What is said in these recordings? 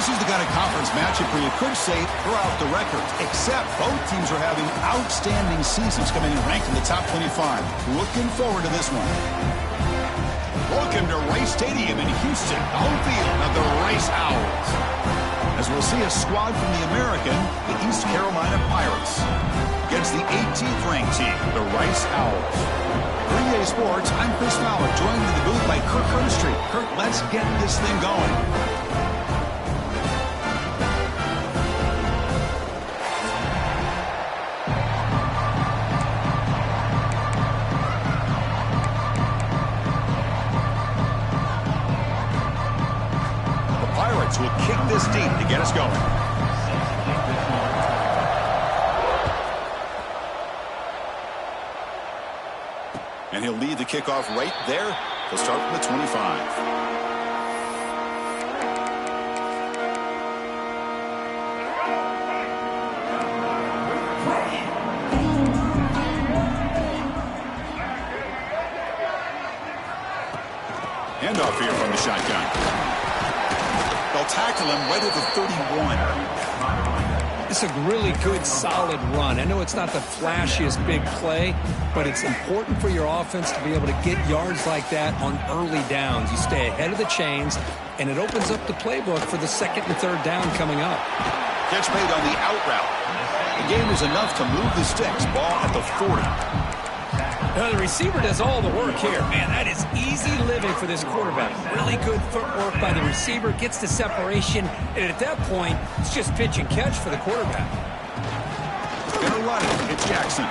This is the kind of conference matchup where you could say throw out the records, except both teams are having outstanding seasons, coming in ranked in the top 25. Looking forward to this one. Welcome to Rice Stadium in Houston, the home field of the Rice Owls. As we'll see a squad from the American, the East Carolina Pirates, against the 18th ranked team, the Rice Owls. For EA Sports, I'm Chris Fowler, joined in the booth by Kirk Herbstreit. Kirk, let's get this thing going. Will kick this deep to get us going. And he'll lead the kickoff right there. He'll start from the 25. Handoff here from the shotgun. They'll tackle him right at the 31. It's a really good, solid run. I know it's not the flashiest big play, but it's important for your offense to be able to get yards like that on early downs. You stay ahead of the chains, and it opens up the playbook for the second and third down coming up. Catch made on the out route. The gain is enough to move the sticks. Ball at the 40. Now the receiver does all the work here. Man, that is easy living for this quarterback. Really good footwork by the receiver, gets the separation, and at that point, it's just pitch and catch for the quarterback. Gonna run it. It's Jackson.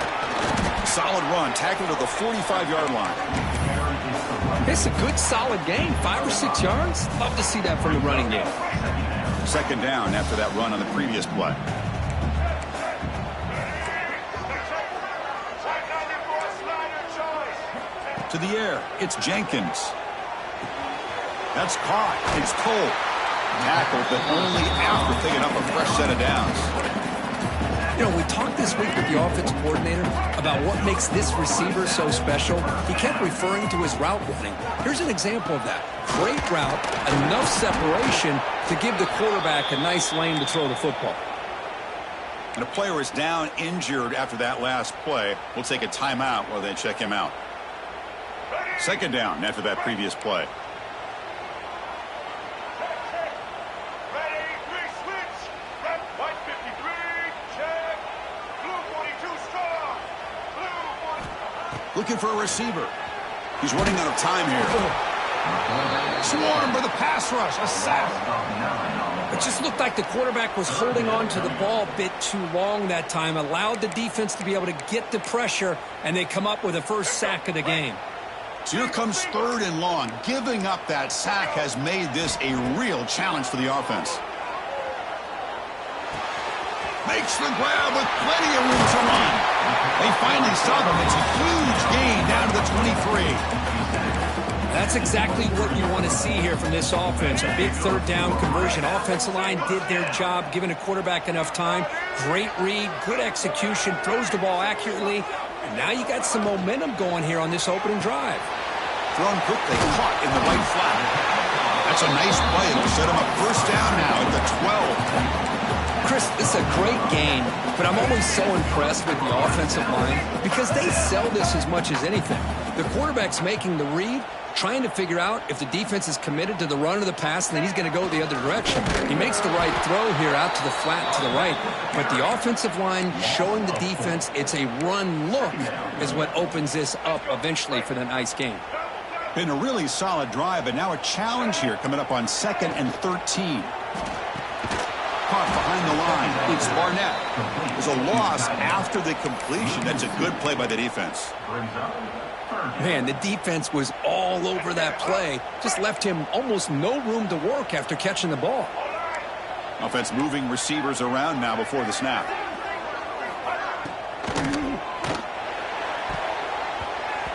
Solid run, tackled to the 45-yard line. It's a good, solid gain. 5 or 6 yards. Love to see that from the running game. Second down after that run on the previous play. To the air, it's Jenkins. That's caught. It's Cole. Tackled, but only after picking up a fresh set of downs. You know, we talked this week with the offensive coordinator about what makes this receiver so special. He kept referring to his route running. Here's an example of that. Great route, enough separation to give the quarterback a nice lane to throw the football. And a player is down injured after that last play. We'll take a timeout while they check him out. Second down after that previous play. Looking for a receiver. He's running out of time here. Swarm for the pass rush. A sack. It just looked like the quarterback was holding on to the ball a bit too long that time. Allowed the defense to be able to get the pressure, and they come up with the first sack of the game. So here comes third and long. Giving up that sack has made this a real challenge for the offense. Makes the grab with plenty of room to run. They finally stop him. It's a huge gain down to the 23. That's exactly what you want to see here from this offense. A big third down conversion. Offensive line did their job, giving the quarterback enough time. Great read, good execution, throws the ball accurately. And now you got some momentum going here on this opening drive. Thrown quickly, caught in the right flat. That's a nice play. It'll set him up first down now at the 12. Chris, this is a great game, but I'm always so impressed with the offensive line because they sell this as much as anything. The quarterback's making the read, trying to figure out if the defense is committed to the run or the pass, and then he's going to go the other direction. He makes the right throw here out to the flat to the right, but the offensive line showing the defense it's a run look is what opens this up eventually for the nice game. Been a really solid drive, but now a challenge here coming up on 2nd and 13. Caught behind the line. It's Barnett. There's a loss after the completion. That's a good play by the defense. Man, the defense was all over that play. Just left him almost no room to work after catching the ball. Offense moving receivers around now before the snap.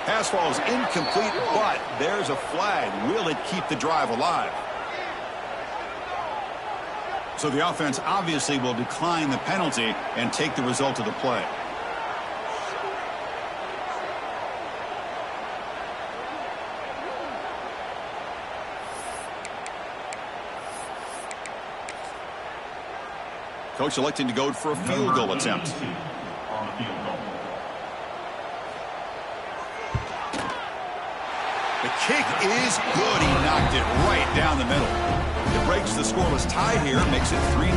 Pass falls incomplete, but there's a flag. Will it keep the drive alive? So the offense obviously will decline the penalty and take the result of the play. Coach electing to go for a field goal attempt. The kick is good. He knocked it right down the middle. It breaks the scoreless tie here, makes it 3-0.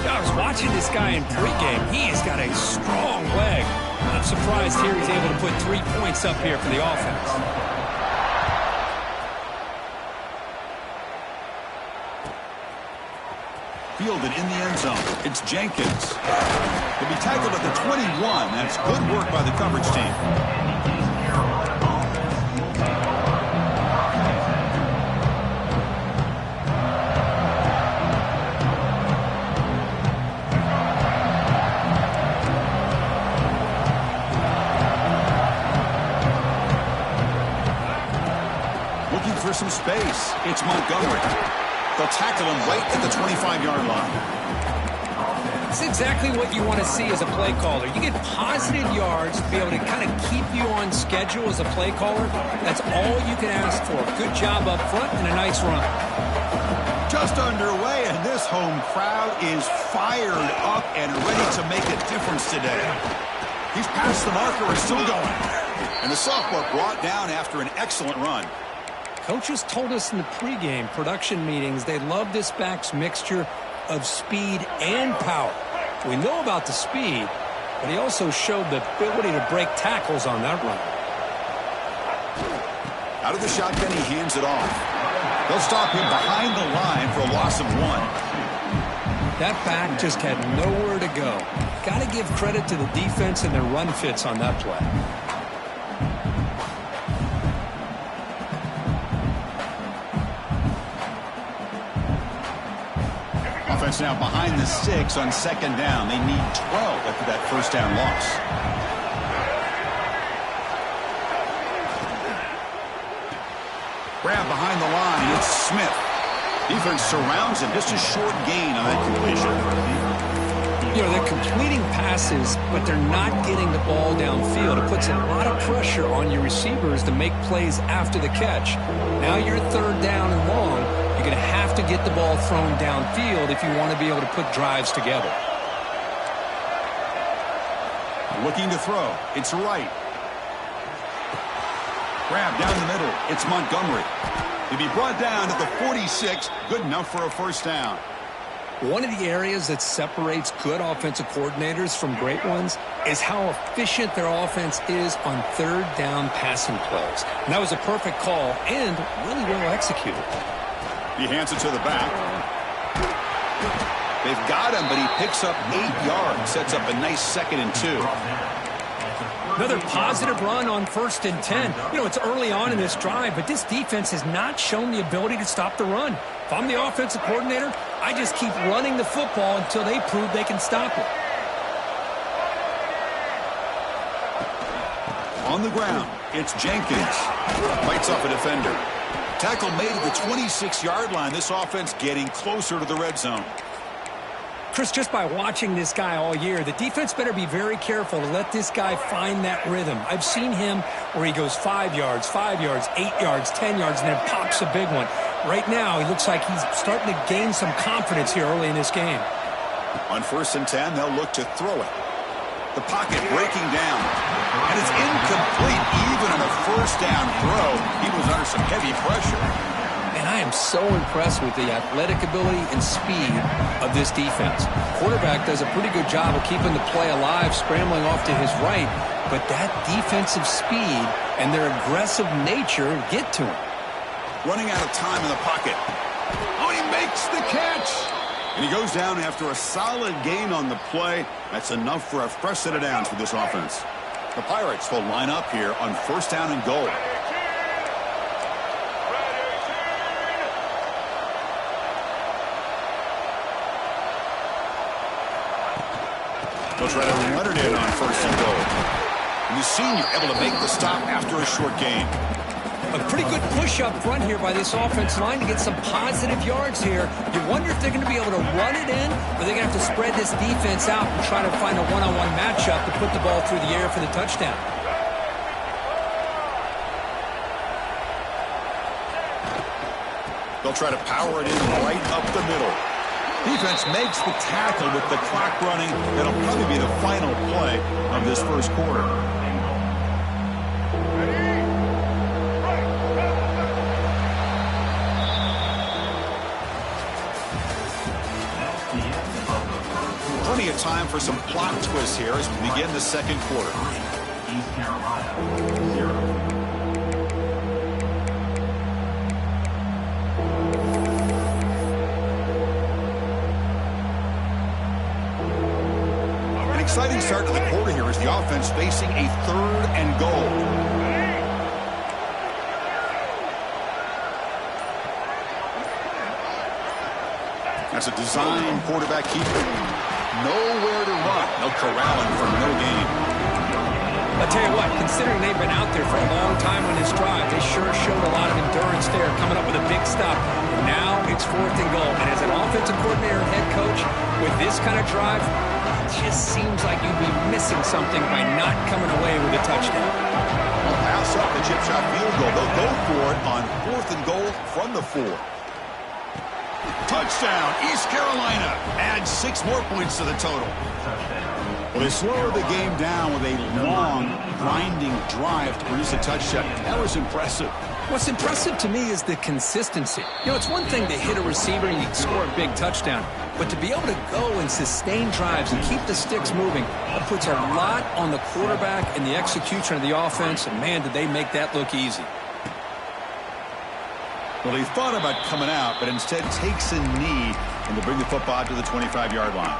I was watching this guy in pregame. He has got a strong leg. I'm surprised here he's able to put 3 points up here for the offense. Fielded in the end zone. It's Jenkins. He'll be tackled at the 21. That's good work by the coverage team. Looking for some space. It's Montgomery. They'll tackle him right at the 25-yard line. It's exactly what you want to see as a play caller. You get positive yards to be able to kind of keep you on schedule as a play caller. That's all you can ask for. Good job up front and a nice run. Just underway, and this home crowd is fired up and ready to make a difference today. He's past the marker, is still going. And the sophomore brought down after an excellent run. Coaches told us in the pregame production meetings they love this back's mixture of speed and power. We know about the speed, but he also showed the ability to break tackles on that run. Out of the shotgun, he hands it off. They'll stop him behind the line for a loss of 1. That back just had nowhere to go. Got to give credit to the defense and their run fits on that play. Offense now behind the 6 on 2nd down. They need 12 after that first down loss. Grab behind the line. It's Smith. Defense surrounds him. Just a short gain on that completion. You know, they're completing passes, but they're not getting the ball downfield. It puts a lot of pressure on your receivers to make plays after the catch. Now you're 3rd down and long. You're going to have to get the ball thrown downfield if you want to be able to put drives together. Looking to throw. It's Wright. Grab down the middle. It's Montgomery. He'll be brought down at the 46. Good enough for a first down. One of the areas that separates good offensive coordinators from great ones is how efficient their offense is on 3rd down passing plays. And that was a perfect call and really well executed. He hands it to the back. They've got him, but he picks up 8 yards. Sets up a nice 2nd and 2. Another positive run on 1st and 10. You know, it's early on in this drive, but this defense has not shown the ability to stop the run. If I'm the offensive coordinator, I just keep running the football until they prove they can stop it. On the ground, it's Jenkins. Fights off a defender. Tackle made at the 26-yard line. This offense getting closer to the red zone. Chris, just by watching this guy all year, the defense better be very careful to let this guy find that rhythm. I've seen him where he goes 5 yards, 8 yards, 10 yards, and then pops a big one. Right now, he looks like he's starting to gain some confidence here early in this game. On 1st and 10, they'll look to throw it. The pocket breaking down. And it's incomplete even on a first down throw. He was under some heavy pressure. And I am so impressed with the athletic ability and speed of this defense. Quarterback does a pretty good job of keeping the play alive, scrambling off to his right. But that defensive speed and their aggressive nature get to him. Running out of time in the pocket. Oh, he makes the catch. And he goes down after a solid gain on the play. That's enough for a fresh set of downs for this offense. The Pirates will line up here on 1st down and goal. They'll try to run it in on 1st and goal. And the senior able to make the stop after a short gain. A pretty good push up front here by this offense line to get some positive yards here. You wonder if they're going to be able to run it in, or they're going to have to spread this defense out and try to find a one-on-one matchup to put the ball through the air for the touchdown. They'll try to power it in right up the middle. Defense makes the tackle with the clock running. That'll probably be the final play of this first quarter. Plenty of time for some plot twists here as we begin the second quarter. East Carolina, 0. Exciting start to the quarter here as the offense facing a 3rd and goal. That's a design quarterback keeper. Nowhere to run. No corralling for no gain. I'll tell you what, considering they've been out there for a long time on this drive, they sure showed a lot of endurance there, coming up with a big stop. Now it's 4th and goal. And as an offensive coordinator and head coach, with this kind of drive, it just seems like you'd be missing something by not coming away with a touchdown. Well, pass up the chip shot field goal. They'll go for it on 4th and goal from the 4. Touchdown, East Carolina. Add 6 more points to the total. Well, they slowed the game down with a long, grinding drive to produce a touchdown. That was impressive. What's impressive to me is the consistency. You know, it's one thing to hit a receiver and you score a big touchdown, but to be able to go and sustain drives and keep the sticks moving, that puts a lot on the quarterback and the execution of the offense, and man, did they make that look easy. Well, he thought about coming out, but instead takes a knee and to bring the football to the 25-yard line.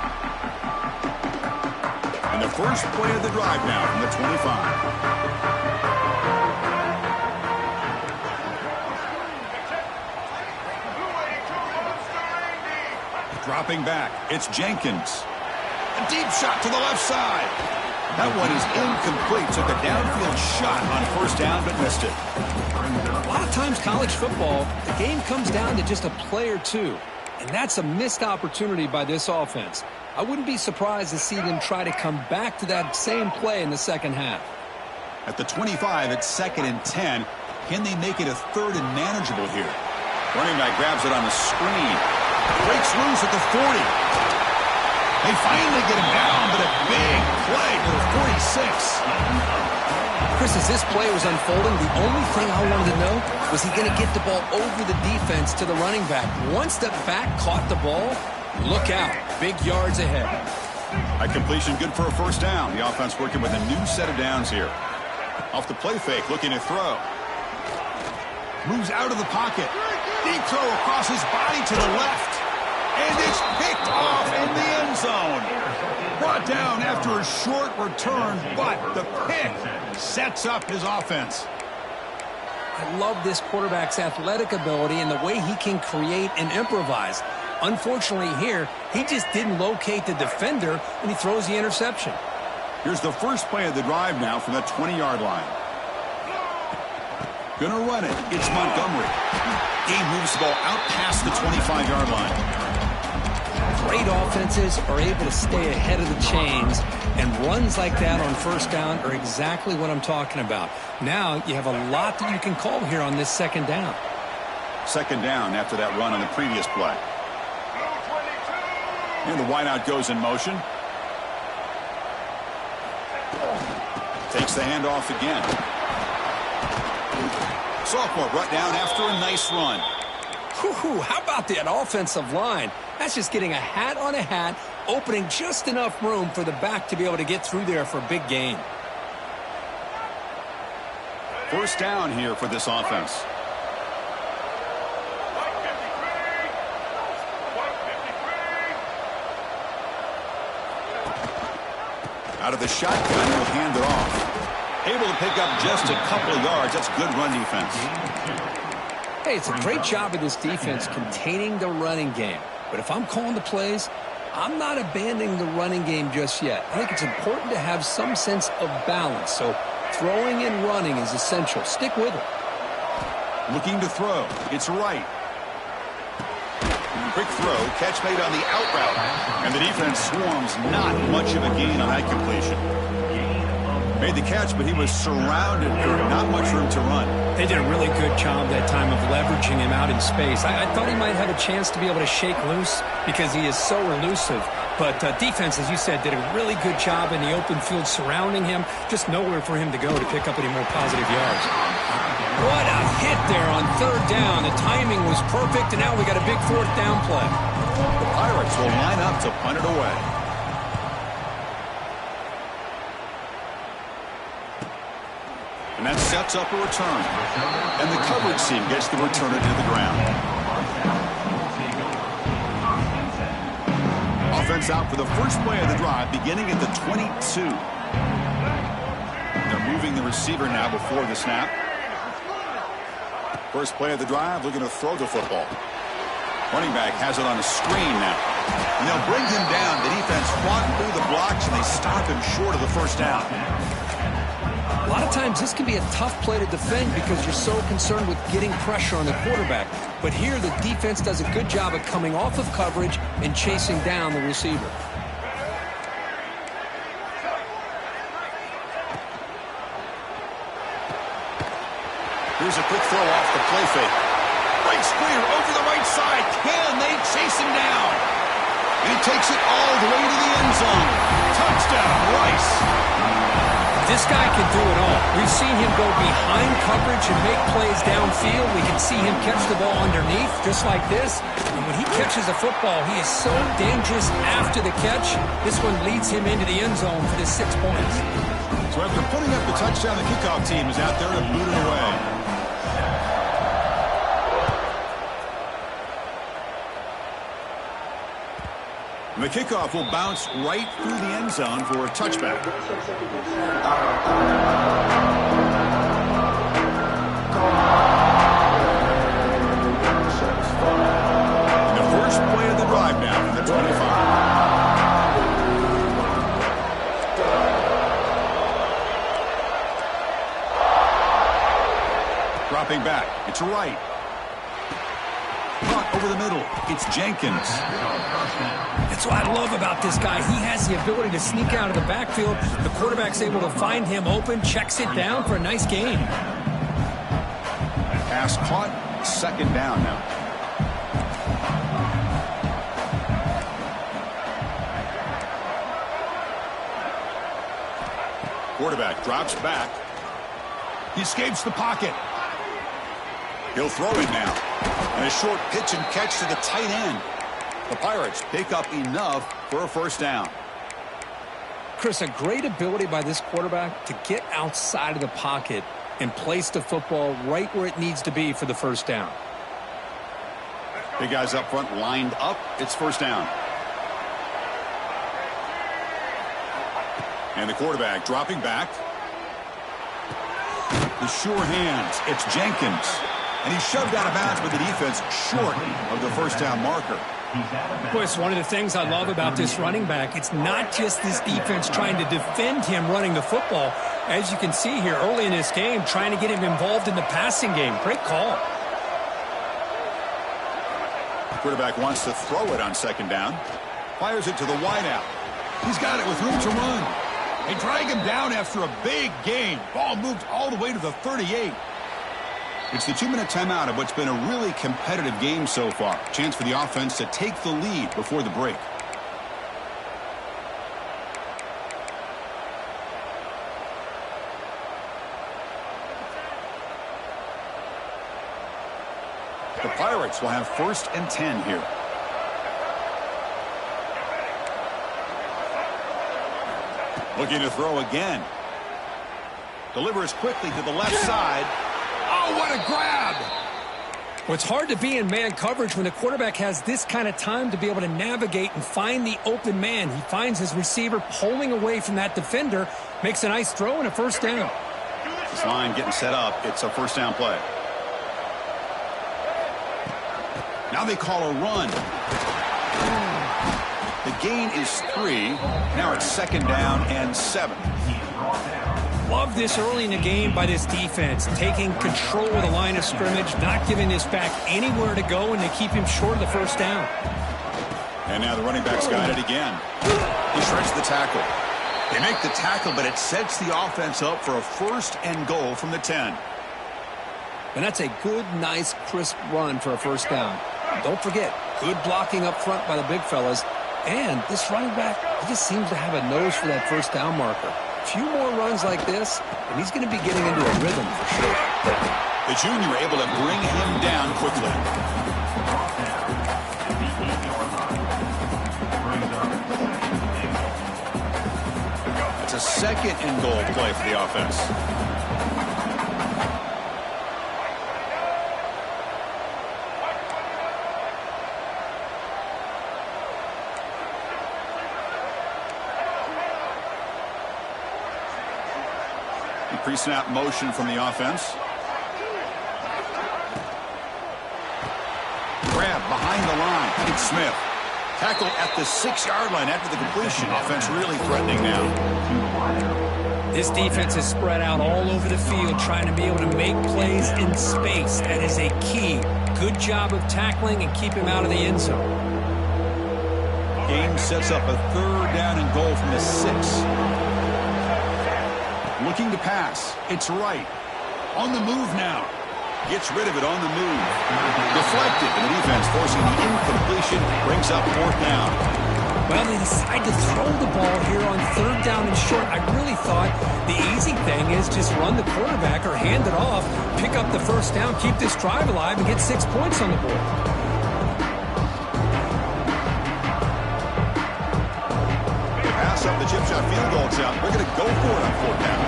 And the first play of the drive now from the 25. Dropping back, it's Jenkins. A deep shot to the left side. That one is incomplete. Took a downfield shot on 1st down, but missed it. A lot of times college football, the game comes down to just a play or two. And that's a missed opportunity by this offense. I wouldn't be surprised to see them try to come back to that same play in the second half. At the 25, it's 2nd and 10. Can they make it a 3rd and manageable here? Running back grabs it on the screen. Breaks loose at the 40. They finally get him down, but a big play to the 46. Chris, as this play was unfolding, the only thing I wanted to know was he going to get the ball over the defense to the running back. Once the back caught the ball, look out. Big yards ahead. A completion good for a 1st down. The offense working with a new set of downs here. Off the play fake, looking to throw. Moves out of the pocket. Deep throw across his body to the left. And it's picked off in the end zone. Brought down after a short return, but the pick sets up his offense. I love this quarterback's athletic ability and the way he can create and improvise. Unfortunately here, he just didn't locate the defender, and he throws the interception. Here's the first play of the drive now from the 20-yard line. Gonna run it. It's Montgomery. He moves the ball out past the 25-yard line. Great offenses are able to stay ahead of the chains, and runs like that on 1st down are exactly what I'm talking about. Now you have a lot that you can call here on this 2nd down. 2nd down after that run on the previous play. And the wideout goes in motion. Takes the handoff again. Sophomore brought down after a nice run. Whew, how about that offensive line? That's just getting a hat on a hat, opening just enough room for the back to be able to get through there for a big gain. 1st down here for this offense. Out of the shotgun, he'll hand it off. Able to pick up just a couple of yards. That's good run defense. Hey, it's a great job of this defense containing the running game. But if I'm calling the plays, I'm not abandoning the running game just yet. I think it's important to have some sense of balance. So throwing and running is essential. Stick with it. Looking to throw. It's right. Quick throw. Catch made on the out route. And the defense swarms. Not much of a gain on that completion. Made the catch, but he was surrounded. Not much room to run. They did a really good job that time of leveraging him out in space. I thought he might have a chance to be able to shake loose because he is so elusive. But defense, as you said, did a really good job in the open field surrounding him. Just nowhere for him to go to pick up any more positive yards. What a hit there on third down. The timing was perfect, and now we got a big fourth down play. The Pirates will line up to punt it away. And that sets up a return. And the coverage team gets the returner to the ground. Offense out for the first play of the drive, beginning at the 22. They're moving the receiver now before the snap. First play of the drive, looking to throw the football. Running back has it on a screen now. And they'll bring him down. The defense fought through the blocks, and they stop him short of the first down. A lot of times this can be a tough play to defend because you're so concerned with getting pressure on the quarterback. But here the defense does a good job of coming off of coverage and chasing down the receiver. Here's a quick throw off the play fake. Breaks clear over the right side. Can they chase him down? And he takes it all the way to the end zone. Touchdown, Rice. This guy can do it all. We've seen him go behind coverage and make plays downfield. We can see him catch the ball underneath, just like this. And when he catches a football, he is so dangerous after the catch. This one leads him into the end zone for the 6 points. So after putting up the touchdown, the kickoff team is out there to boot it away. And the kickoff will bounce right through the end zone for a touchback. And the first play of the drive now from the 25. Dropping back. It's right. Caught over the middle. It's Jenkins. That's what I love about this guy. He has the ability to sneak out of the backfield. The quarterback's able to find him open, checks it down for a nice gain. Pass caught. Second down now. Quarterback drops back. He escapes the pocket. He'll throw it now. And a short pitch and catch to the tight end. The Pirates pick up enough for a first down. Chris, a great ability by this quarterback to get outside of the pocket and place the football right where it needs to be for the first down. Big guys up front lined up. It's first down. And the quarterback dropping back. The sure hands. It's Jenkins. And he's shoved out of bounds with the defense short of the first down marker. Boy, it's one of the things I love about this running back. It's not just this defense trying to defend him running the football. As you can see here early in this game, trying to get him involved in the passing game. Great call. The quarterback wants to throw it on second down. Fires it to the wideout. He's got it with room to run. They drag him down after a big gain. Ball moved all the way to the 38. It's the 2-minute timeout of what's been a really competitive game so far. Chance for the offense to take the lead before the break. The Pirates will have 1st and 10 here. Looking to throw again. Delivers quickly to the left side. Oh, what a grab! Well, it's hard to be in man coverage when the quarterback has this kind of time to be able to navigate and find the open man. He finds his receiver pulling away from that defender, makes a nice throw and a first down. This line getting set up. It's a first down play. Now they call a run. The gain is 3. Now it's 2nd down and 7. Love this early in the game by this defense, taking control of the line of scrimmage, not giving this back anywhere to go, and they keep him short of the first down. And now the running back's got it again. He shreds the tackle. They make the tackle, but it sets the offense up for a 1st and goal from the 10. And that's a good, nice, crisp run for a 1st down. Don't forget, good blocking up front by the big fellas. And this running back, he just seems to have a nose for that 1st down marker. A few more runs like this, and he's going to be getting into a rhythm for sure. The junior able to bring him down quickly. It's a 2nd and goal play for the offense. Pre-snap motion from the offense. Grab behind the line. It's Smith. Tackle at the 6-yard line after the completion. Offense really threatening now. This defense is spread out all over the field, trying to be able to make plays in space. That is a key. Good job of tackling and keep him out of the end zone. Game sets up a 3rd down and goal from the 6. Looking to pass. It's right. On the move now. Gets rid of it on the move. Deflected. And the defense forcing the incompletion. Brings up 4th down. Well, they decide to throw the ball here on 3rd down and short. I really thought the easy thing is just run the quarterback or hand it off, pick up the 1st down, keep this drive alive, and get 6 points on the board. Up the chip shot field goal attempt. They're going to go for it on 4th down.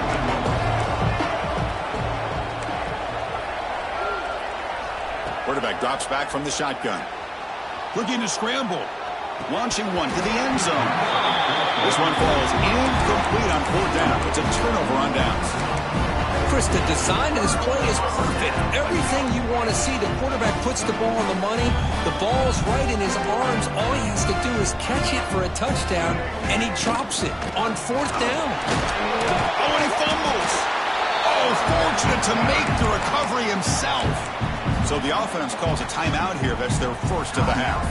Quarterback drops back from the shotgun. Looking to scramble. Launching one to the end zone. This one falls incomplete on 4th down. It's a turnover on downs. Chris, the design of this play is perfect. Everything you want to see. The quarterback puts the ball on the money. The ball's right in his arms. All he has to do is catch it for a touchdown, and he drops it on 4th down. Oh, and he fumbles. Oh, fortunate to make the recovery himself. So the offense calls a timeout here. That's their 1st of the half.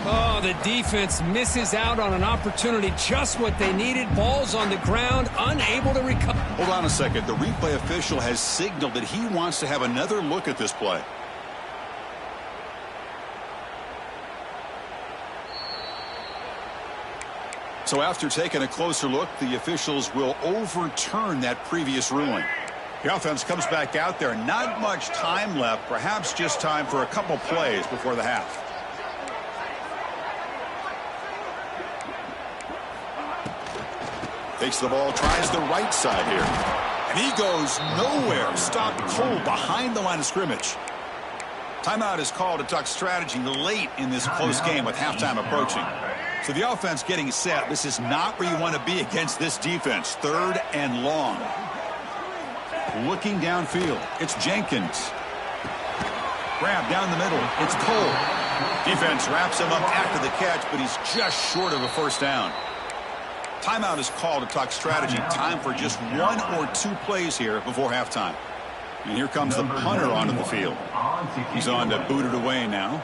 Oh, the defense misses out on an opportunity, just what they needed. Ball's on the ground, unable to recover. Hold on a second. The replay official has signaled that he wants to have another look at this play. So after taking a closer look, the officials will overturn that previous ruling. The offense comes back out there. Not much time left. Perhaps just time for a couple plays before the half. Takes the ball, tries the right side here. And he goes nowhere. Stopped cold behind the line of scrimmage. Timeout is called to talk strategy late in this close game with halftime approaching. So the offense getting set. This is not where you want to be against this defense. 3rd and long. Looking downfield. It's Jenkins. Grab down the middle. It's Cole. Defense wraps him up after the catch, but he's just short of a 1st down. Timeout is called to talk strategy. Time for just 1 or 2 plays here before halftime. And here comes the punter onto the field. He's on to boot it away now.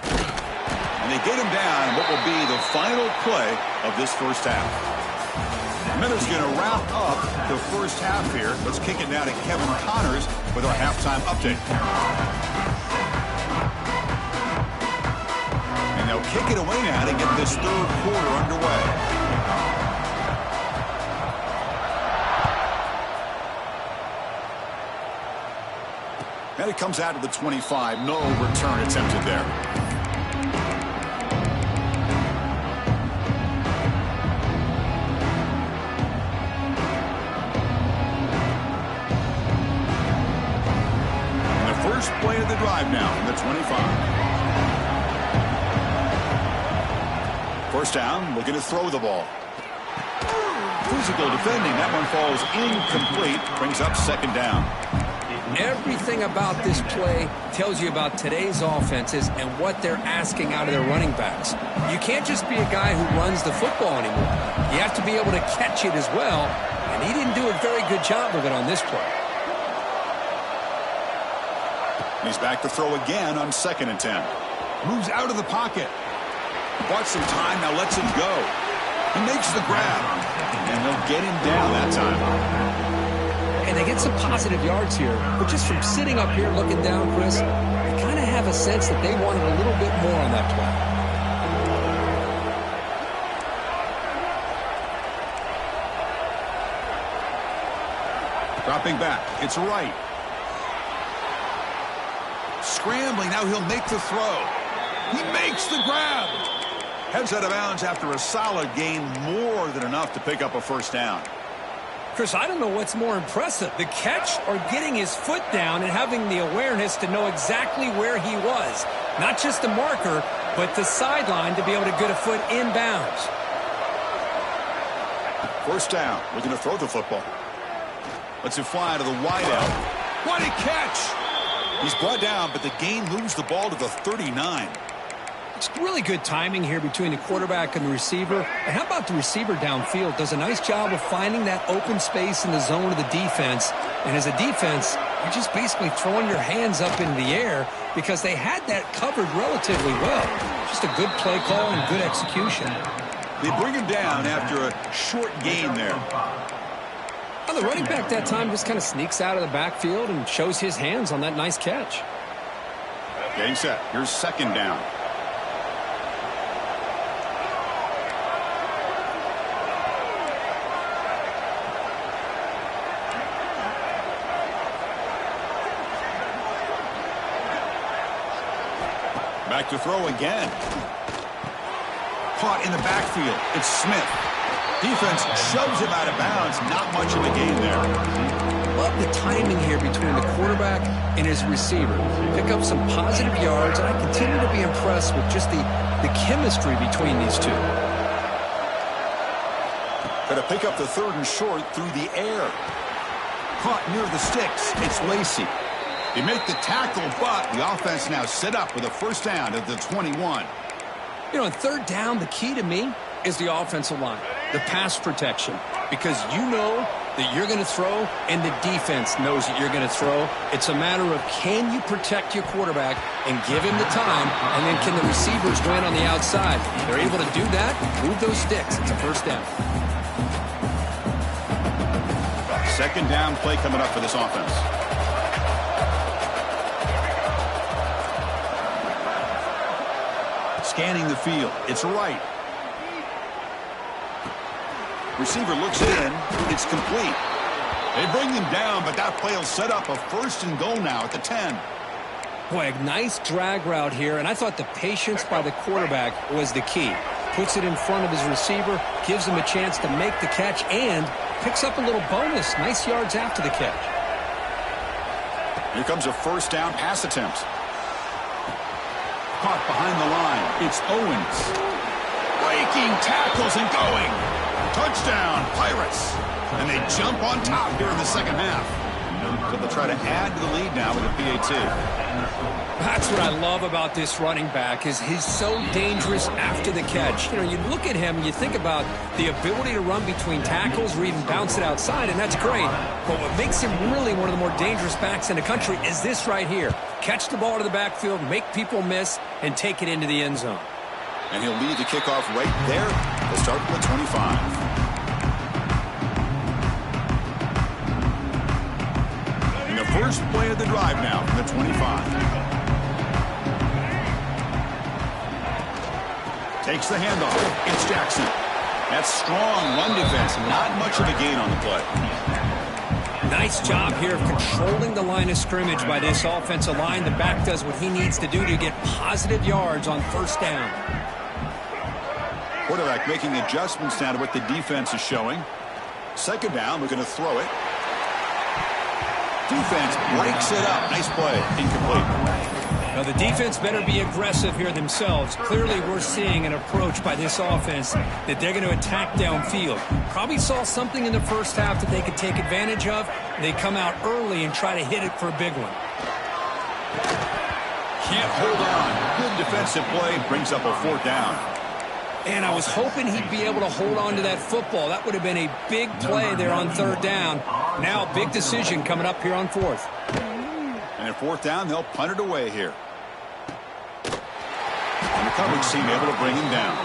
And they get him down what will be the final play of this 1st half. Miller's going to wrap up the 1st half here. Let's kick it down to Kevin Connors with our halftime update. They'll kick it away now to get this 3rd quarter underway. And it comes out to the 25. No return attempted there. And the first play of the drive now from the 25. 1st down, looking to throw the ball. Physical defending. That one falls incomplete. Brings up 2nd down. Everything about this play tells you about today's offenses and what they're asking out of their running backs. You can't just be a guy who runs the football anymore. You have to be able to catch it as well, and he didn't do a very good job of it on this play. He's back to throw again on 2nd and 10. Moves out of the pocket. Bought some time, now lets it go. He makes the grab. And they'll get him down that time. And they get some positive yards here. But just from sitting up here looking down, Chris, I kind of have a sense that they wanted a little bit more on that play. Dropping back. It's right. Scrambling. Now he'll make the throw. He makes the grab. Heads out of bounds after a solid gain, more than enough to pick up a first down. Chris, I don't know what's more impressive, the catch or getting his foot down and having the awareness to know exactly where he was. Not just the marker, but the sideline to be able to get a foot inbounds. First down. Looking to throw the football. Lets it fly to the wide out. What a catch! He's brought down, but the gain moves the ball to the 39. It's really good timing here between the quarterback and the receiver. And how about the receiver downfield? Does a nice job of finding that open space in the zone of the defense. And as a defense, you're just basically throwing your hands up into the air because they had that covered relatively well. Just a good play call and good execution. They bring him down after a short gain there. Well, the running back that time just kind of sneaks out of the backfield and shows his hands on that nice catch. Getting set. Here's second down. Back to throw again. Caught in the backfield. It's Smith. Defense shoves him out of bounds. Not much of a gain there. Love the timing here between the quarterback and his receiver. Pick up some positive yards, and I continue to be impressed with just the chemistry between these two. Got to pick up the third and short through the air. Caught near the sticks. It's Lacey. They make the tackle, but the offense now set up with a first down at the 21. You know, on third down, the key to me is the offensive line, the pass protection, because you know that you're going to throw and the defense knows that you're going to throw. It's a matter of can you protect your quarterback and give him the time, and then can the receivers win on the outside? They're able to do that, move those sticks. It's a first down. Second down play coming up for this offense. Scanning the field. It's right. Receiver looks in. It's complete. They bring him down, but that play will set up a first and goal now at the 10. Boy, a nice drag route here, and I thought the patience by the quarterback was the key. Puts it in front of his receiver, gives him a chance to make the catch, and picks up a little bonus. Nice yards after the catch. Here comes a first down pass attempt. Caught behind the line. It's Owens. Breaking tackles and going. Touchdown, Pirates. And they jump on top here in the second half. So they'll try to add to the lead now with a PAT. That's what I love about this running back is he's so dangerous after the catch. You know, you look at him and you think about the ability to run between tackles or even bounce it outside, and that's great. But what makes him really one of the more dangerous backs in the country is this right here. Catch the ball to the backfield, make people miss, and take it into the end zone. And he'll lead the kickoff right there. They'll start from the 25. First play of the drive now from the 25. Takes the handoff. It's Jackson. That's strong run defense. Not much of a gain on the play. Nice job here of controlling the line of scrimmage by this offensive line. The back does what he needs to do to get positive yards on first down. Quarterback making adjustments now to what the defense is showing. Second down, we're going to throw it. Defense breaks it up. Nice play. Incomplete. Now the defense better be aggressive here themselves. Clearly we're seeing an approach by this offense that they're going to attack downfield. Probably saw something in the first half that they could take advantage of. They come out early and try to hit it for a big one. Can't hold on. Good defensive play. Brings up a fourth down. And I was hoping he'd be able to hold on to that football. That would have been a big play there on third down. Now a big decision coming up here on fourth. And at fourth down, they'll punt it away here. coverage team able to bring him down.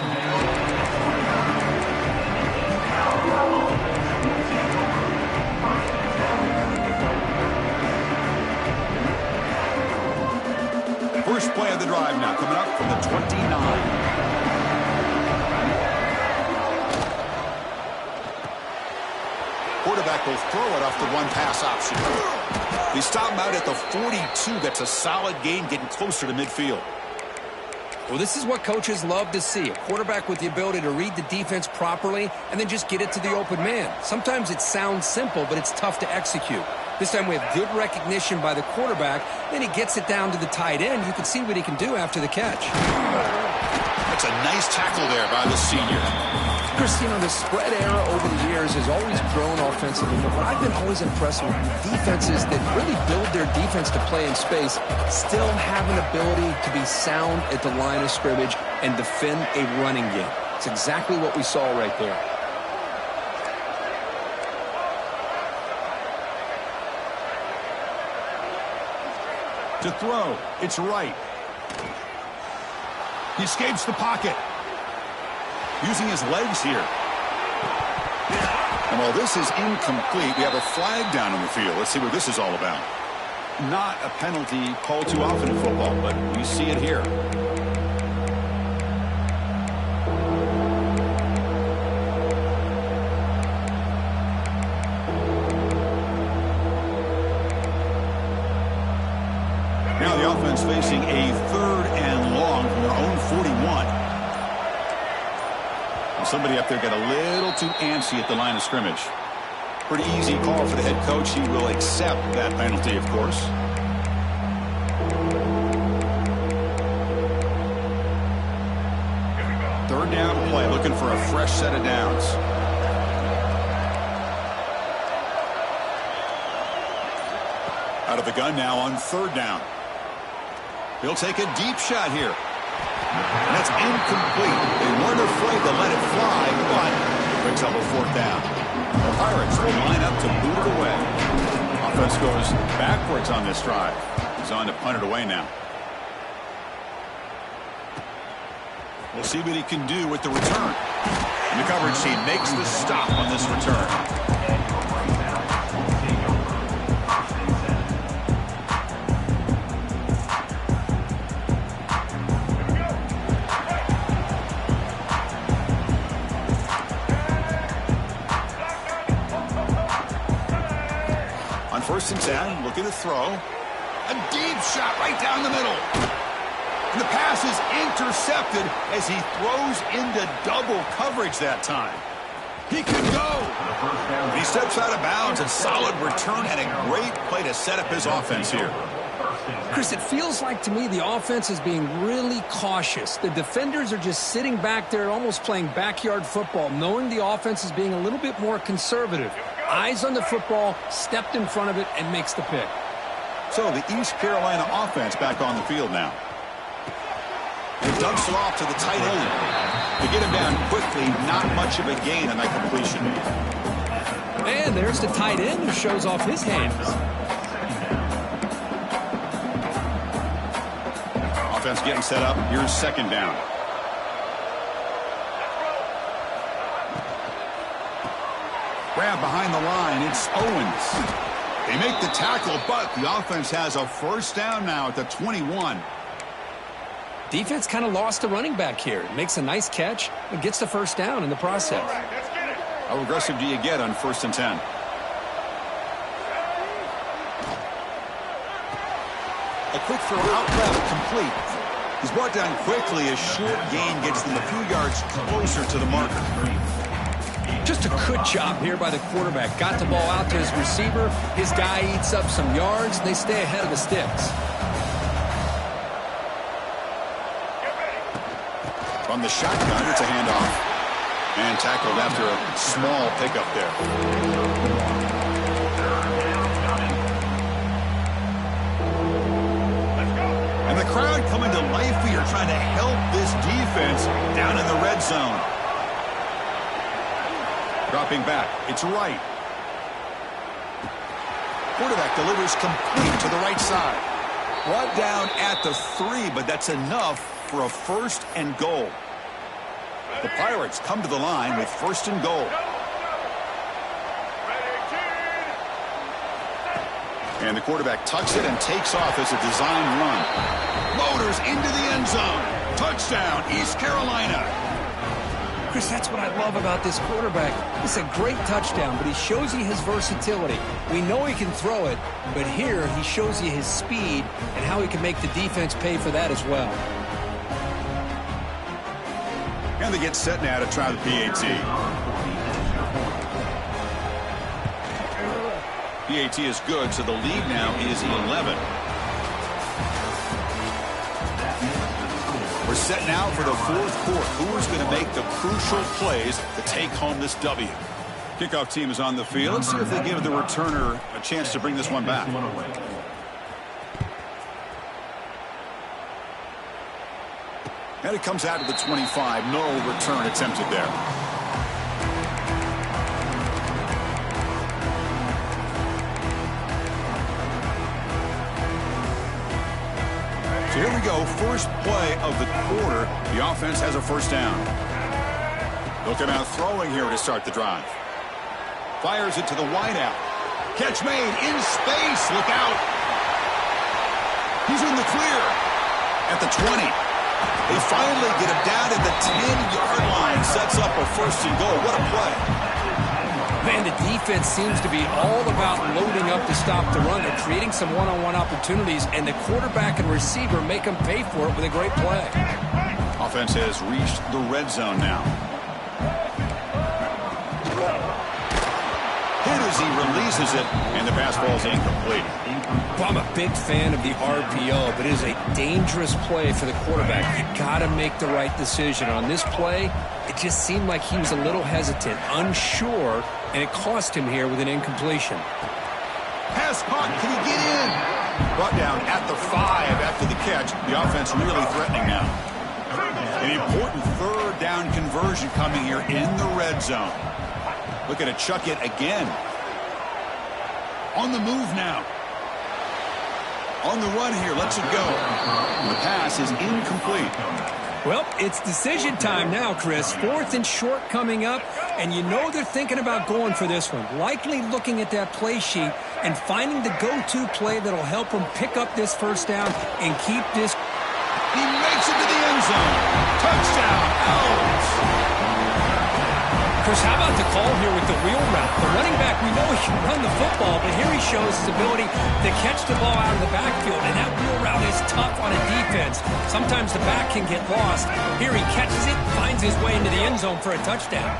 First play of the drive now, coming up from the 29. Quarterback will throw it off the one-pass option. They stop him out at the 42. That's a solid gain, getting closer to midfield. Well, this is what coaches love to see. A quarterback with the ability to read the defense properly and then just get it to the open man. Sometimes it sounds simple, but it's tough to execute. This time we have good recognition by the quarterback. Then he gets it down to the tight end. You can see what he can do after the catch. That's a nice tackle there by the senior. Chris, you know, the spread era over the years has always grown offensively, but what I've been always impressed with defenses that really build their defense to play in space still have an ability to be sound at the line of scrimmage and defend a running game. It's exactly what we saw right there. To throw, it's right. He escapes the pocket. Using his legs here. And while this is incomplete, we have a flag down in the field. Let's see what this is all about. Not a penalty called too often in football, but we see it here. Now the offense facing a 3rd and long from their own 41. Somebody up there got a little too antsy at the line of scrimmage. Pretty easy call for the head coach. He will accept that penalty, of course. Third down play, looking for a fresh set of downs. Out of the gun now on 3rd down. He'll take a deep shot here. And that's incomplete. They weren't afraid to let it fly, but it brings up a 4th down. The Pirates will line up to boot it away. Offense goes backwards on this drive. He's on to punt it away now. We'll see what he can do with the return. And the coverage team makes the stop on this return. First and 10, looking to throw. A deep shot right down the middle. And the pass is intercepted as he throws into double coverage that time. He could go. He steps out of bounds. A solid return and a great play to set up his offense here. Chris, it feels like to me the offense is being really cautious. The defenders are just sitting back there almost playing backyard football, knowing the offense is being a little bit more conservative. Eyes on the football, stepped in front of it, and makes the pick. So the East Carolina offense back on the field now. And dumps it off to the tight end. To get him down quickly, not much of a gain on that completion. And there's the tight end who shows off his hands. Offense getting set up. Here's 2nd down. Grab behind the line. It's Owens. They make the tackle, but the offense has a 1st down now at the 21. Defense kind of lost a running back here. Makes a nice catch and gets the 1st down in the process. How aggressive do you get on 1st and 10? A quick throw out left, complete. He's brought down quickly. A short gain gets them a few yards closer to the marker. Just a good job here by the quarterback. Got the ball out to his receiver. His guy eats up some yards. They stay ahead of the sticks. From the shotgun, it's a handoff. And tackled after a small pickup there. And the crowd coming to life here, trying to help this defense down in the red zone. Dropping back, it's right. Quarterback delivers complete to the right side. Brought down at the 3, but that's enough for a 1st and goal. The Pirates come to the line with 1st and goal. And the quarterback tucks it and takes off as a design run. Motors into the end zone. Touchdown, East Carolina. Chris, that's what I love about this quarterback. It's a great touchdown, but he shows you his versatility. We know he can throw it, but here he shows you his speed and how he can make the defense pay for that as well. And they get set now to try the PAT. PAT is good, so the lead now is 11. We're set now for the 4th quarter. Who is going to make the crucial plays to take home this W? Kickoff team is on the field. Let's see if they give the returner a chance to bring this one back. And it comes out to the 25. No return attempted there. So here we go. First play of the quarter. The offense has a 1st down. Looking out throwing here to start the drive. Fires it to the wideout. Catch made in space. Look out. He's in the clear at the 20. They finally get him down at the 10-yard line. Sets up a 1st and goal. What a play. Man, the defense seems to be all about loading up to stop the run. They're creating some one-on-one opportunities, and the quarterback and receiver make them pay for it with a great play. Offense has reached the red zone now. Hit as he releases it, and the pass falls incomplete. Well, I'm a big fan of the RPO, but it is a dangerous play for the quarterback. You got to make the right decision. On this play, it just seemed like he was a little hesitant, unsure, and it cost him here with an incompletion. Pass caught. Can he get in? Brought down at the 5 after the catch. The offense really threatening now. An important 3rd down conversion coming here in the red zone. Looking to chuck it again. On the move now. On the run here. Lets it go. The pass is incomplete. Well, it's decision time now, Chris. 4th and short coming up, and you know they're thinking about going for this one. Likely looking at that play sheet and finding the go-to play that'll help them pick up this 1st down and keep this. He makes it to the end zone. Touchdown, Owls. Chris, how about the call here with the wheel route? The running back, we know he can run the football, but here he shows his ability to catch the ball out of the backfield, and that wheel route is tough on a defense. Sometimes the back can get lost. Here he catches it, finds his way into the end zone for a touchdown.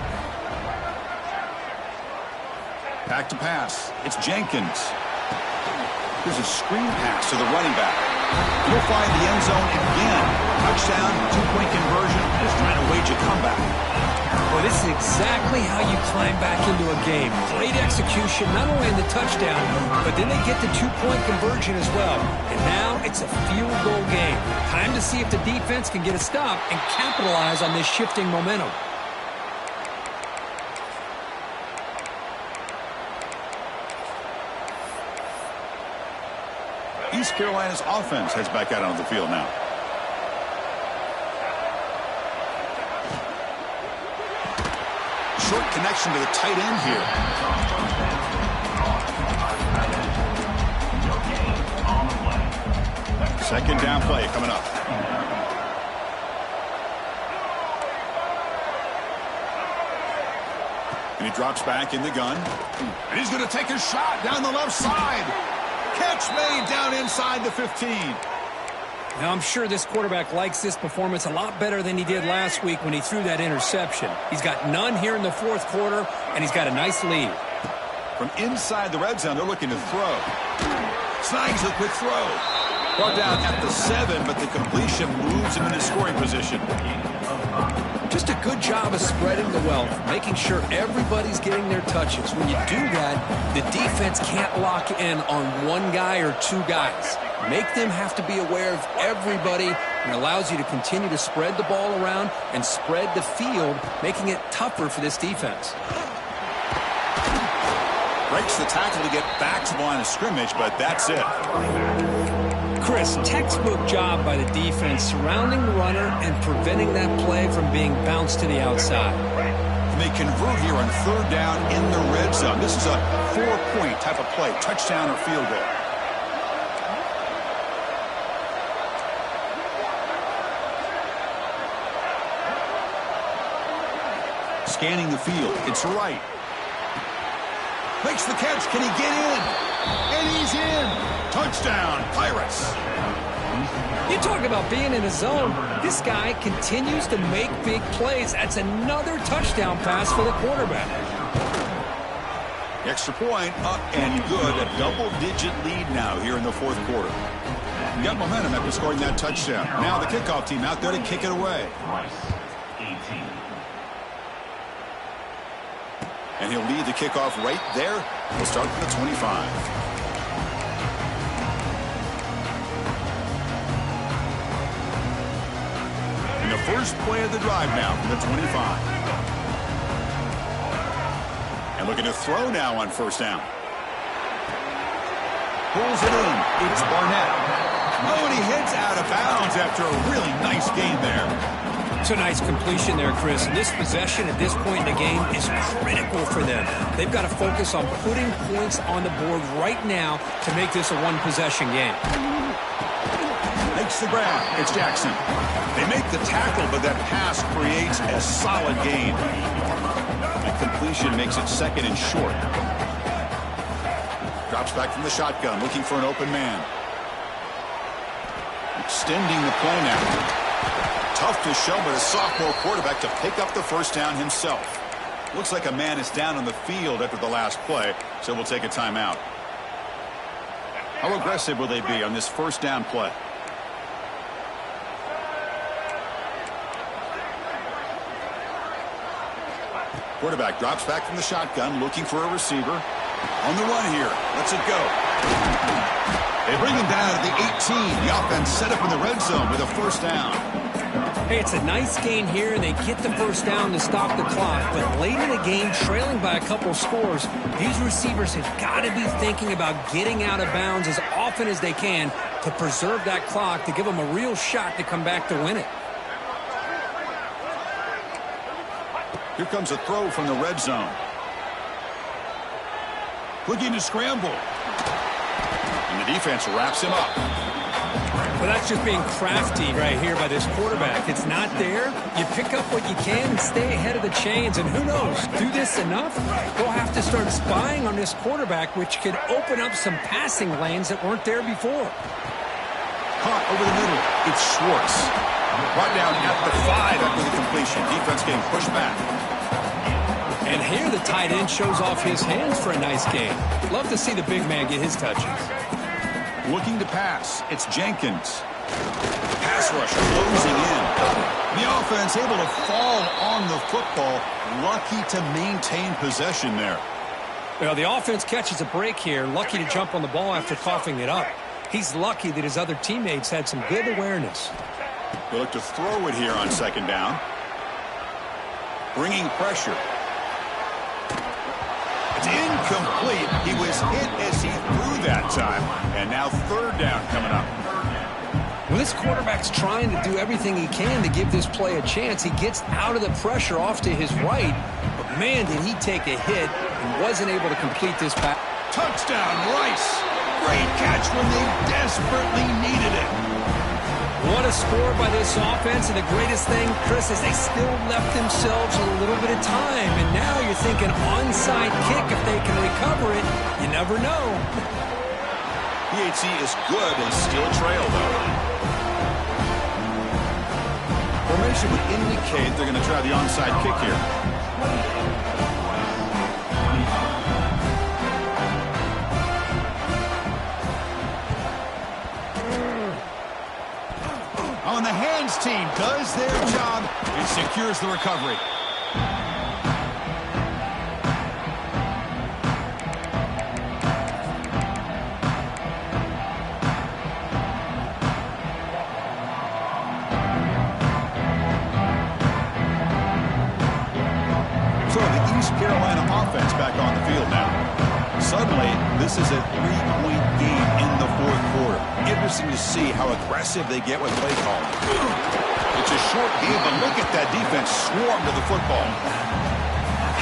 Back to pass. It's Jenkins. Here's a screen pass to the running back. He'll find the end zone again. Touchdown, 2-point conversion. Just trying to wage a comeback. Well, this is exactly how you climb back into a game. Great execution, not only in the touchdown, but then they get the 2-point conversion as well. And now it's a field goal game. Time to see if the defense can get a stop and capitalize on this shifting momentum. East Carolina's offense heads back out onto the field now. Short connection to the tight end here. Second down play coming up. And he drops back in the gun. And he's going to take a shot down the left side. Catch made down inside the 15. Now, I'm sure this quarterback likes this performance a lot better than he did last week when he threw that interception. He's got none here in the 4th quarter, and he's got a nice lead. From inside the red zone, they're looking to throw. Snags a quick throw. Brought down at the 7, but the completion moves him into scoring position. Just a good job of spreading the wealth, making sure everybody's getting their touches. When you do that, the defense can't lock in on one guy or two guys. Make them have to be aware of everybody, and allows you to continue to spread the ball around and spread the field, making it tougher for this defense. Breaks the tackle to get back to the line of scrimmage, but that's it. Chris, textbook job by the defense surrounding the runner and preventing that play from being bounced to the outside. And they convert here on third down in the red zone. This is a 4-point type of play, touchdown or field goal. Scanning the field. It's right. Makes the catch. Can he get in? And he's in. Touchdown, Pirates. You talk about being in a zone. This guy continues to make big plays. That's another touchdown pass for the quarterback. Extra point up and good. A double-digit lead now here in the fourth quarter. You got momentum after scoring that touchdown. Now the kickoff team out there to kick it away. And he'll lead the kickoff right there. We'll start from the 25. And the first play of the drive now from the 25. And looking to throw now on first down. Pulls it in. It's Barnett. Oh, and he heads out of bounds after a really nice game there. It's a nice completion there, Chris. And this possession at this point in the game is critical for them. They've got to focus on putting points on the board right now to make this a one-possession game. Makes the grab. It's Jackson. They make the tackle, but that pass creates a solid gain. That completion makes it second and short. Drops back from the shotgun, looking for an open man. Extending the play now. Tough to show, but a sophomore quarterback to pick up the first down himself. Looks like a man is down on the field after the last play, so we'll take a timeout. How aggressive will they be on this first down play? Quarterback drops back from the shotgun, looking for a receiver. On the run here. Lets it go. They bring him down at the 18. The offense set up in the red zone with a first down. Hey, it's a nice gain here, and they get the first down to stop the clock. But late in the game, trailing by a couple scores, these receivers have got to be thinking about getting out of bounds as often as they can to preserve that clock, to give them a real shot to come back to win it. Here comes a throw from the red zone. Looking to scramble. And the defense wraps him up. Well, that's just being crafty right here by this quarterback. It's not there. You pick up what you can and stay ahead of the chains. And who knows, do this enough, they'll have to start spying on this quarterback, which could open up some passing lanes that weren't there before. Caught over the middle. It's Schwartz. Brought down at the 5 after the completion. Defense getting pushed back. And here the tight end shows off his hands for a nice game. Love to see the big man get his touches. Looking to pass. It's Jenkins. Pass rush closing in. The offense able to fall on the football. Lucky to maintain possession there. Well, the offense catches a break here. Lucky to jump on the ball after coughing it up. He's lucky that his other teammates had some good awareness. They look to throw it here on second down. Bringing pressure. It's incomplete. He was hit as he threw that time. And now third down coming up. Well, this quarterback's trying to do everything he can to give this play a chance. He gets out of the pressure off to his right. But, man, did he take a hit and wasn't able to complete this pass. Touchdown, Rice. Great catch when they desperately needed it. What a score by this offense, and the greatest thing, Chris, is they still left themselves a little bit of time. And now you're thinking onside kick, if they can recover it. You never know. PHC is good and still trail, though. Formation would indicate they're going to try the onside kick here. On the hands team does their job and secures the recovery. So the East Carolina offense back on the field now. Suddenly, this is a 3-point game in the fourth quarter. Interesting to see how aggressive they get with play calling. It's a short game, but look at that defense swarm to the football.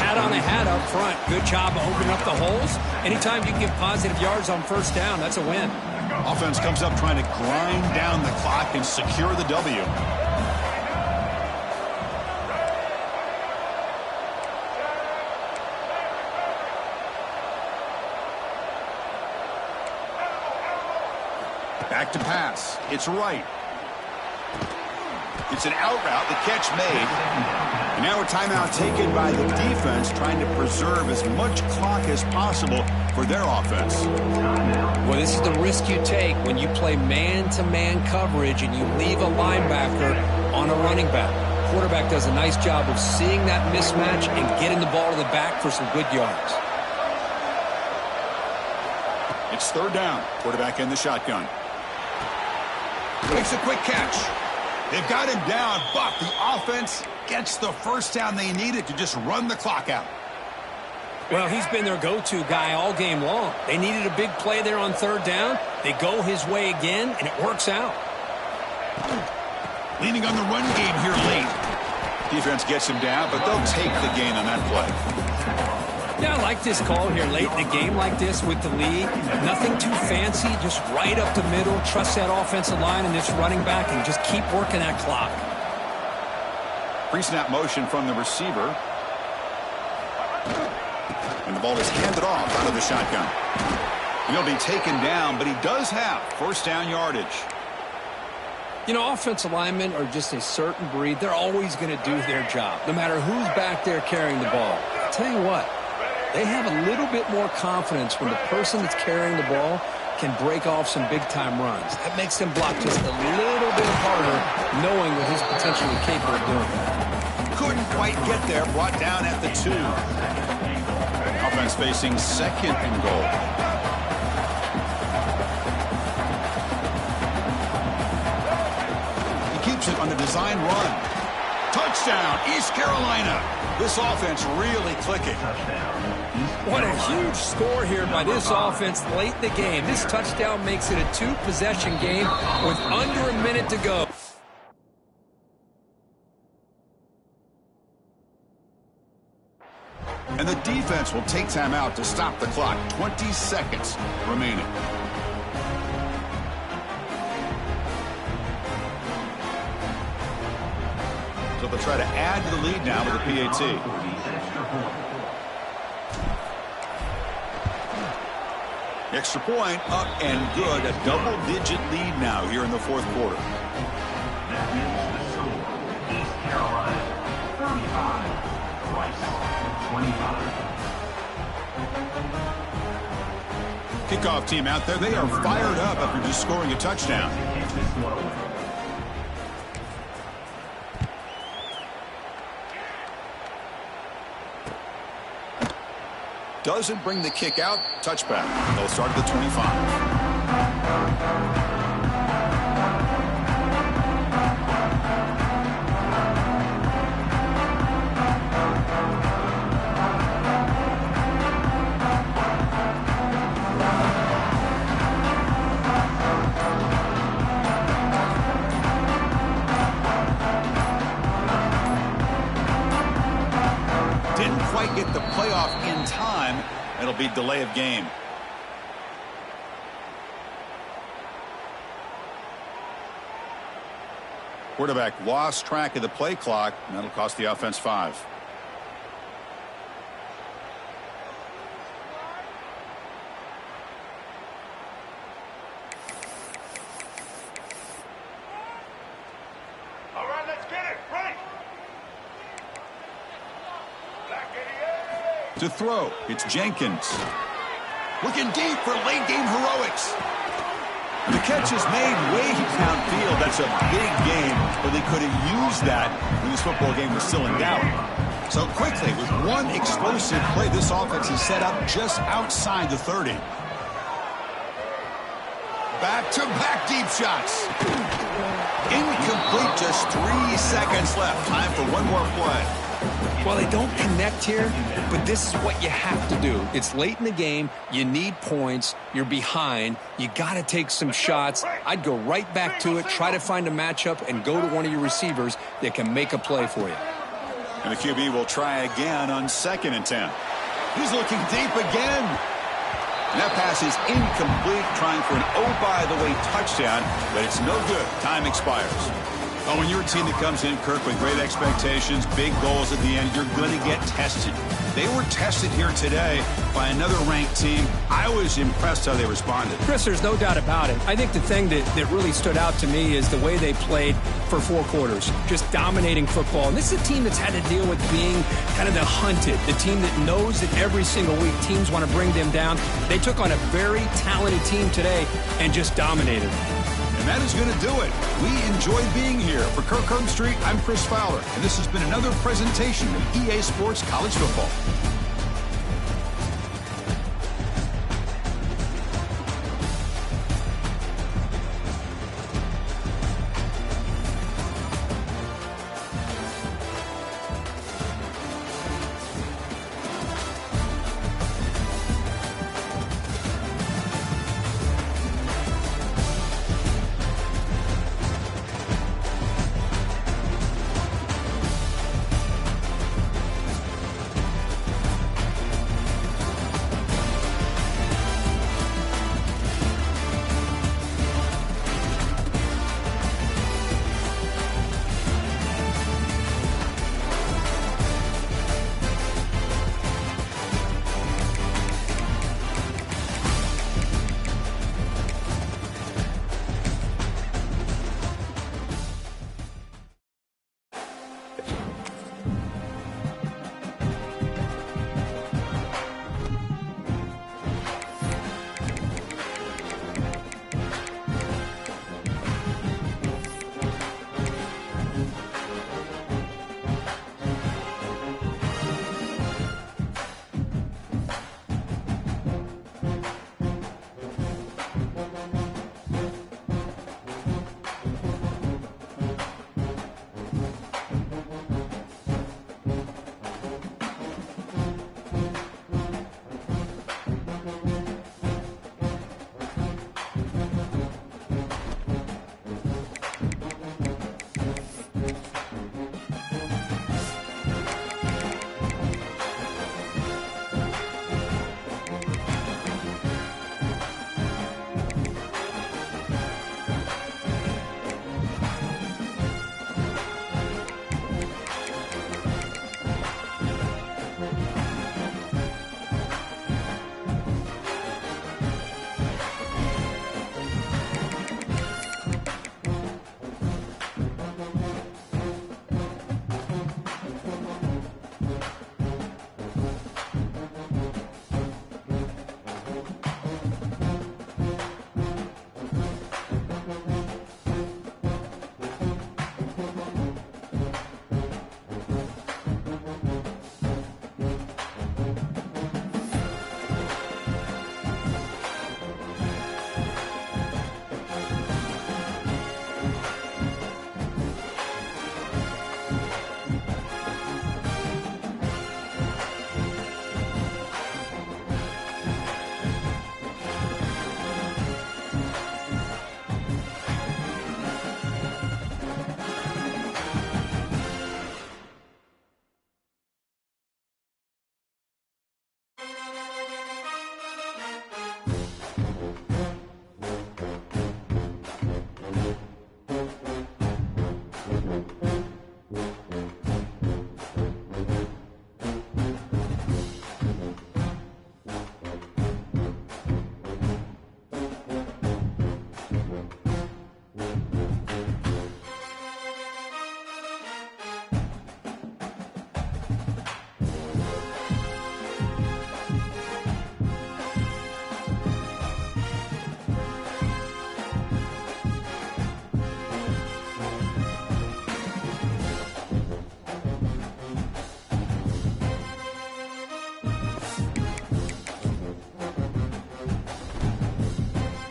Hat on a hat up front. Good job of opening up the holes. Anytime you can get positive yards on first down, that's a win. Offense comes up trying to grind down the clock and secure the W. Back to pass. It's right. It's an out route. The catch made. And now a timeout taken by the defense, trying to preserve as much clock as possible for their offense. Well, this is the risk you take when you play man-to-man coverage and you leave a linebacker on a running back. Quarterback does a nice job of seeing that mismatch and getting the ball to the back for some good yards. It's third down. Quarterback in the shotgun. Makes a quick catch. They've got him down, but the offense gets the first down they needed to just run the clock out. Well, he's been their go-to guy all game long. They needed a big play there on third down. They go his way again, and it works out. Leaning on the run game here late. Defense gets him down, but they'll take the gain on that play. Yeah, I like this call here late in the game like this with the lead. Nothing too fancy, just right up the middle. Trust that offensive line and this running back and just keep working that clock. Pre-snap motion from the receiver. And the ball is handed off out of the shotgun. He'll be taken down, but he does have first down yardage. You know, offensive linemen are just a certain breed. They're always going to do their job, no matter who's back there carrying the ball. I'll tell you what. They have a little bit more confidence when the person that's carrying the ball can break off some big-time runs. That makes them block just a little bit harder, knowing what he's potentially capable of doing. Couldn't quite get there, brought down at the 2. Offense facing second and goal. He keeps it on the design run. Touchdown, East Carolina. This offense really clicking. What a huge score here by this offense late in the game. This touchdown makes it a 2-possession game with under a minute to go. And the defense will take time out to stop the clock. 20 seconds remaining. So they'll try to add to the lead now with a PAT. Extra point up and good. A double-digit lead now here in the fourth quarter. That is the score. East Carolina 35, Rice 25. Kickoff team out there. They are fired up after just scoring a touchdown. Doesn't bring the kick out. Touchback. They'll start at the 25. Didn't quite get the playoff in time. It'll be delay of game. Quarterback lost track of the play clock, and that'll cost the offense 5. All right, let's get it. Right. To throw, it's Jenkins. Looking deep for late game heroics. And the catch is made way downfield. That's a big game, but they could have used that when this football game was still in doubt. So quickly, with one explosive play, this offense is set up just outside the 30. Back-to-back deep shots. Incomplete, just 3 seconds left. Time for one more play. Well, they don't connect here, but this is what you have to do. It's late in the game. You need points. You're behind. You got to take some shots. I'd go right back to it, try to find a matchup, and go to one of your receivers that can make a play for you. And the QB will try again on 2nd and 10. He's looking deep again. And that pass is incomplete, trying for an oh-by-the-way touchdown, but it's no good. Time expires. Oh, when you're a team that comes in, Kirk, with great expectations, big goals at the end, you're going to get tested. They were tested here today by another ranked team. I was impressed how they responded. Chris, there's no doubt about it. I think the thing that really stood out to me is the way they played for 4 quarters, just dominating football. And this is a team that's had to deal with being kind of the hunted, the team that knows that every single week teams want to bring them down. They took on a very talented team today and just dominated. And that is going to do it. We enjoyed being here. For Kirk Street, I'm Chris Fowler, and this has been another presentation of EA Sports College Football.